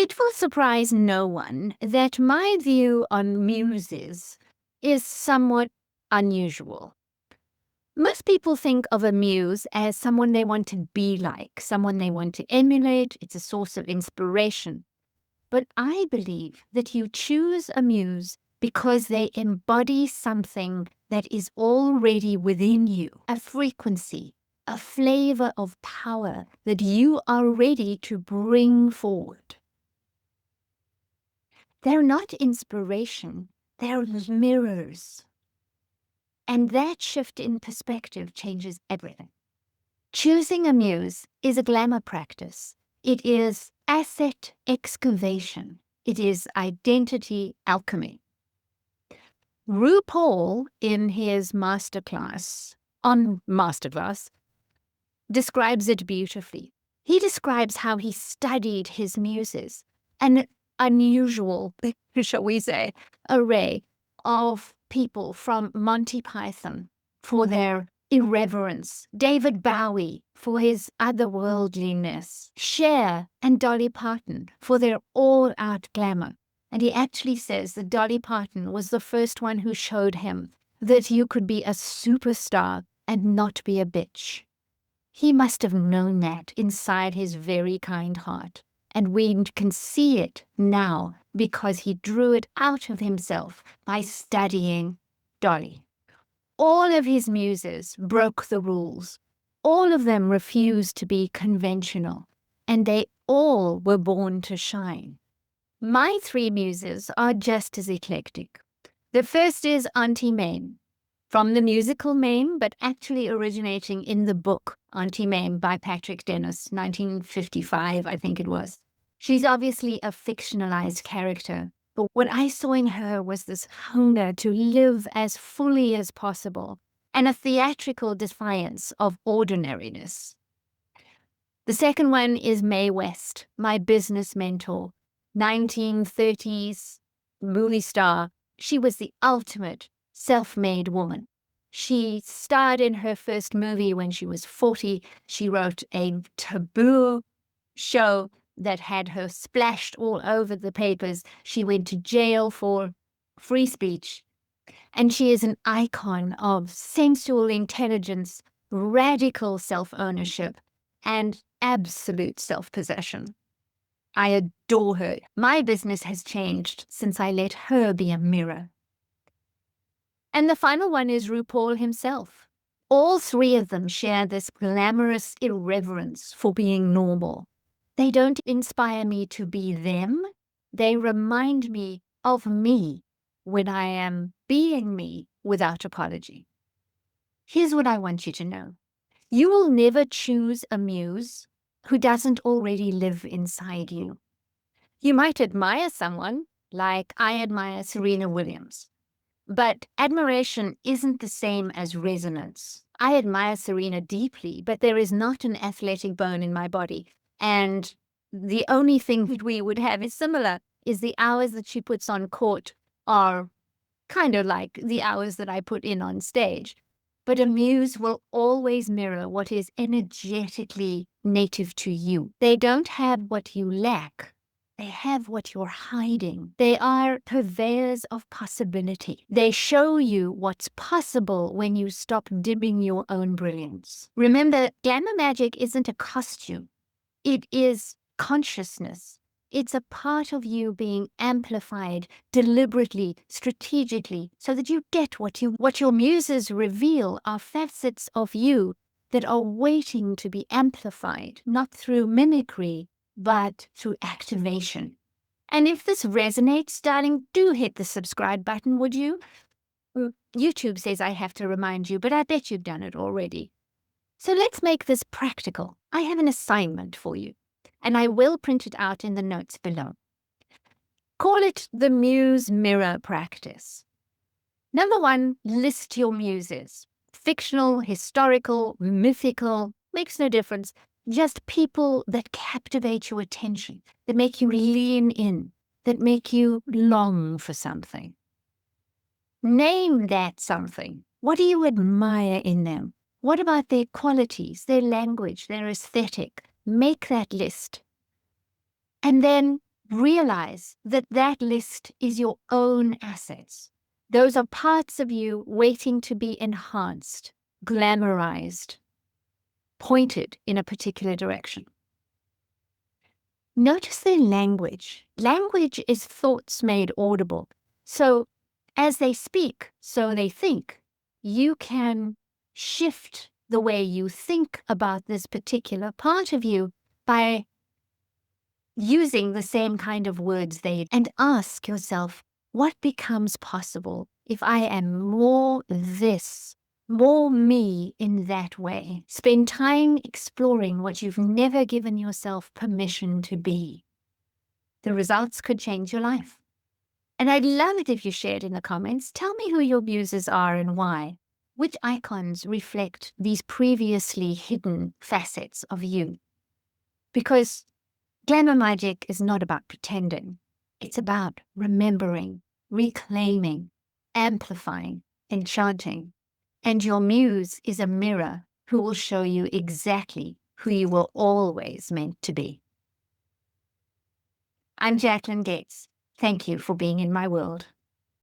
It will surprise no one that my view on muses is somewhat unusual. Most people think of a muse as someone they want to be like, someone they want to emulate. It's a source of inspiration. But I believe that you choose a muse because they embody something that is already within you, a frequency, a flavor of power that you are ready to bring forward. They're not inspiration, they're mirrors. And that shift in perspective changes everything. Choosing a muse is a glamour practice. It is asset excavation. It is identity alchemy. RuPaul, in his masterclass, describes it beautifully. He describes how he studied his muses, an unusual, shall we say, array of people from Monty Python for their irreverence, David Bowie for his otherworldliness, Cher and Dolly Parton for their all-out glamour. And he actually says that Dolly Parton was the first one who showed him that you could be a superstar and not be a bitch. He must have known that inside his very kind heart. And we can see it now because he drew it out of himself by studying Dolly. All of his muses broke the rules. All of them refused to be conventional, and they all were born to shine. My three muses are just as eclectic. The first is Auntie Mame, from the musical Mame, but actually originating in the book Auntie Mame by Patrick Dennis, 1955, I think it was. She's obviously a fictionalized character, but what I saw in her was this hunger to live as fully as possible and a theatrical defiance of ordinariness. The second one is Mae West, my business mentor, 1930s movie star. She was the ultimate self-made woman. She starred in her first movie when she was 40. She wrote a taboo show that had her splashed all over the papers. She went to jail for free speech. And she is an icon of sensual intelligence, radical self-ownership, and absolute self-possession. I adore her. My business has changed since I let her be a mirror. And the final one is RuPaul himself. All three of them share this glamorous irreverence for being normal. They don't inspire me to be them. They remind me of me when I am being me without apology. Here's what I want you to know. You will never choose a muse who doesn't already live inside you. You might admire someone, like I admire Serena Williams. But admiration isn't the same as resonance. I admire Serena deeply, but there is not an athletic bone in my body. And the only thing that we would have is similar is the hours that she puts on court are kind of like the hours that I put in on stage. But a muse will always mirror what is energetically native to you. They don't have what you lack. They have what you're hiding. They are purveyors of possibility. They show you what's possible when you stop dimming your own brilliance. Remember, glamour magic isn't a costume. It is consciousness. It's a part of you being amplified deliberately, strategically, so that you get what your muses reveal are facets of you that are waiting to be amplified, not through mimicry, but through activation. And if this resonates, darling, do hit the subscribe button, would you? YouTube says I have to remind you, but I bet you've done it already. So let's make this practical. I have an assignment for you, and I will print it out in the notes below. Call it the Muse Mirror Practice. Number 1, list your muses. Fictional, historical, mythical, makes no difference. Just people that captivate your attention, that make you lean in, that make you long for something. Name that something. What do you admire in them? What about their qualities, their language, their aesthetic? Make that list. And then realize that that list is your own assets. Those are parts of you waiting to be enhanced, glamorized, pointed in a particular direction. Notice their language. Language is thoughts made audible. So as they speak, so they think. You can shift the way you think about this particular part of you by using the same kind of words and ask yourself, what becomes possible if I am more this, more me in that way? Spend time exploring what you've never given yourself permission to be. The results could change your life. And I'd love it if you shared in the comments. Tell me who your muses are and why. Which icons reflect these previously hidden facets of you? Because Glamour Magic is not about pretending. It's about remembering, reclaiming, amplifying, enchanting. And your muse is a mirror who will show you exactly who you were always meant to be. I'm Jacqueline Gates. Thank you for being in my world.